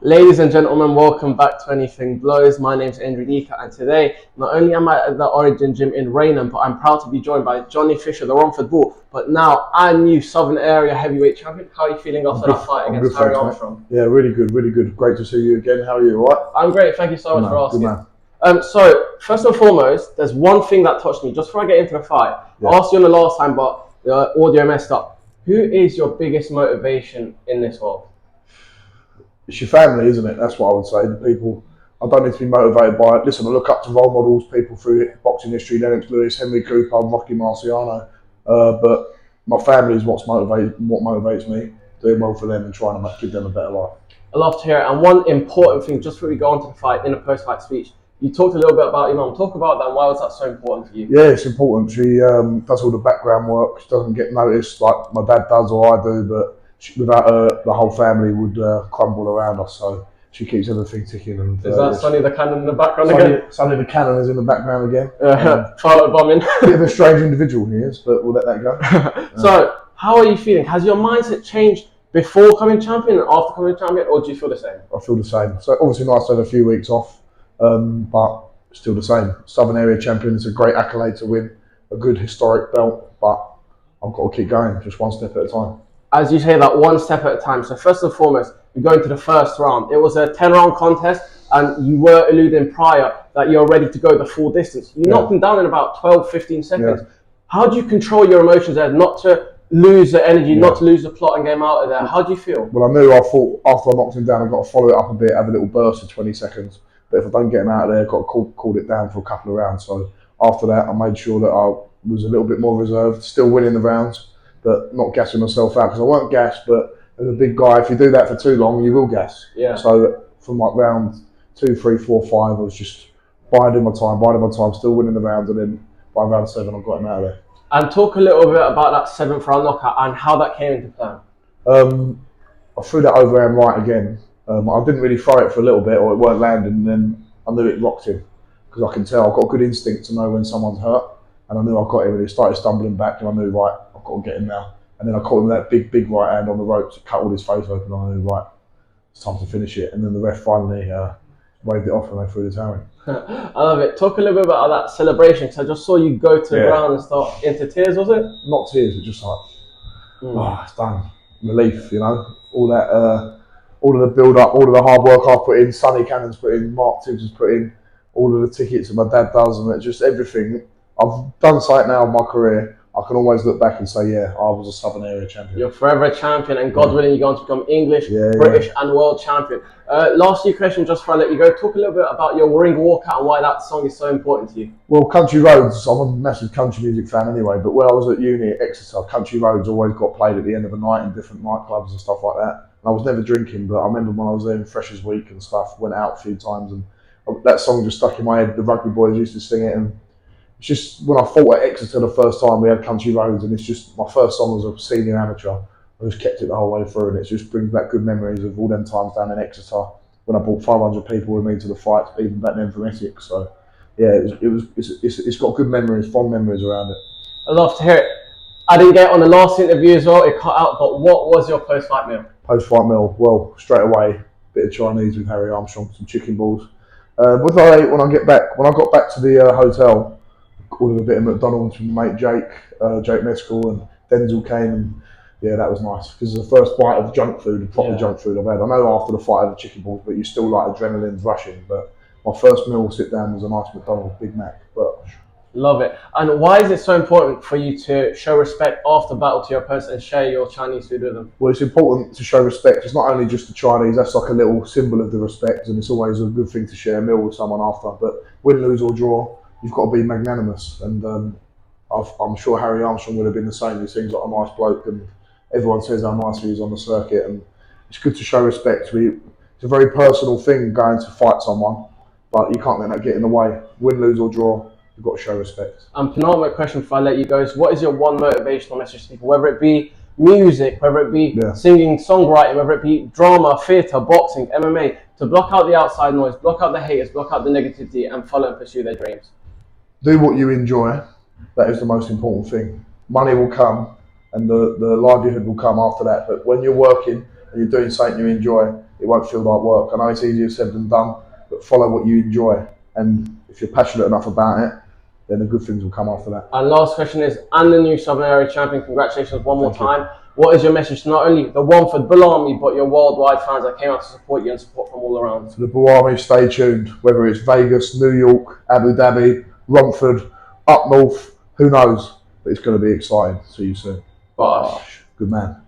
Ladies and gentlemen, welcome back to Anything Blows. My name's Enrique, and today not only am I at the Origin Gym in Raynham, but I'm proud to be joined by Johnny Fisher, the Romford Bull, but now our new Southern Area heavyweight champion. How are you feeling after that fight against Harry Armstrong? Yeah, really good, really good. Great to see you again. How are you, all right? I'm great, thank you so much for asking. Good man. So, first and foremost, there's one thing that touched me just before I get into the fight. I asked you on the last time, but the audio messed up. Who is your biggest motivation in this world? It's your family, isn't it? That's what I would say. The people, I don't need to be motivated by it. Listen, I look up to role models, people through boxing history, Lennox Lewis, Henry Cooper, Rocky Marciano. But my family is what motivates me, doing well for them and trying to give them a better life. I love to hear it. And one important thing, just before we go on to the fight, in a post-fight speech, you talked a little bit about your mum. Talk about that and why was that so important for you? Yeah, it's important. She does all the background work. She doesn't get noticed like my dad does or I do, but without her, the whole family would crumble around us. So she keeps everything ticking. And is that Sonny the Cannon in the background again? Sonny the Cannon is in the background again. Photo bombing. Bit of a strange individual he is, but we'll let that go. So, how are you feeling? Has your mindset changed before coming champion and after coming champion, or do you feel the same? I feel the same. So obviously nice to have a few weeks off, but still the same. Southern Area champion is a great accolade to win, a good historic belt, but I've got to keep going, just one step at a time. As you say, that one step at a time. So first and foremost, we go into the first round. It was a 10-round contest, and you were alluding prior that you're ready to go the full distance. You knocked him down in about 12, 15 seconds. Yeah. How do you control your emotions there, not to lose the energy, not to lose the plot and get him out of there? How do you feel? Well, I thought after I knocked him down, I've got to follow it up a bit, have a little burst of 20 seconds. But if I don't get him out of there, I've got to cool it down for a couple of rounds. So after that, I made sure that I was a little bit more reserved, still winning the rounds, but not gassing myself out, because I weren't gassed, but as a big guy, if you do that for too long, you will gas. Yeah. So from like round 2, 3, 4, 5, I was just biding my time, still winning the round, and then by round 7, I got him out of there. And talk a little bit about that 7th round knockout and how that came into play. I threw that overhand right again. I didn't really throw it for a little bit, or it weren't landing, and then I knew it rocked him, because I can tell, I've got a good instinct to know when someone's hurt, and I knew I got him, and he started stumbling back, and I knew, right, I've got to get him now. And then I caught him with that big right hand on the rope to cut all his face open, and I knew, right, it's time to finish it. And then the ref finally waved it off and they threw the towel in. I love it. Talk a little bit about that celebration, because I just saw you go to the ground and start into tears, was it? Not tears, it just like, oh, it's done. Relief, you know, all of the build up, all of the hard work I've put in, Sonny Cannon's put in, Mark Tibbs has put in, all of the tickets that my dad does, and just everything. I've done something now in my career. I can always look back and say, yeah, I was a Southern Area champion. You're forever a champion, and God willing, you're going to become English, British, and world champion. Last few questions, just before I let you go. Talk a little bit about your Ring Walkout and why that song is so important to you. Well, Country Roads, I'm a massive country music fan anyway, but when I was at uni at Exeter, Country Roads always got played at the end of the night in different nightclubs and stuff like that. And I was never drinking, but I remember when I was there in Freshers Week and stuff, went out a few times, and that song just stuck in my head. The rugby boys used to sing it, and it's just, when I fought at Exeter the first time, we had Country Roads, and it's just, my first song as a senior amateur. I just kept it the whole way through, and it just brings back good memories of all them times down in Exeter when I brought 500 people with me to the fight, even back then from Essex. So yeah, it's got good memories, fond memories around it. I love to hear it. I didn't get on the last interview as well, it cut out, but what was your post-fight meal? Post-fight meal, well, straight away, bit of Chinese with Harry Armstrong, some chicken balls. What did I eat when I get back? When I got back to the hotel, ordered a bit of McDonald's from my mate Jake Mescal, and Denzel came, and yeah, that was nice, because it's the first bite of junk food, proper junk food I've had. I know after the fight I had the chicken balls, but you still like adrenaline's rushing, but my first meal sit down was a nice McDonald's Big Mac. But love it. And why is it so important for you to show respect after battle to your opponents and share your Chinese food with them? Well, it's important to show respect. It's not only just the Chinese, that's like a little symbol of the respect, and it's always a good thing to share a meal with someone after. But win, lose or draw, you've got to be magnanimous, and I'm sure Harry Armstrong would have been the same. He seems like a nice bloke, and everyone says how nice he is on the circuit, and it's good to show respect. It's a very personal thing going to fight someone, but you can't let that get in the way. Win, lose or draw, you've got to show respect. And penultimate question before I let you go is, what is your one motivational message to people, whether it be music, whether it be singing, songwriting, whether it be drama, theatre, boxing, MMA, to block out the outside noise, block out the haters, block out the negativity, and follow and pursue their dreams? Do what you enjoy. That is the most important thing. Money will come, and the livelihood will come after that. But when you're working and you're doing something you enjoy, it won't feel like work. I know it's easier said than done, but follow what you enjoy. And if you're passionate enough about it, then the good things will come after that. And last question is, and the new Southern Area Champion, congratulations one more time. What is your message to not only the Romford Bull Army, but your worldwide fans that came out to support you and support from all around? To the Bull Army, stay tuned. Whether it's Vegas, New York, Abu Dhabi, Romford, up north, who knows? But it's going to be exciting. See you soon. Bosh. Good man.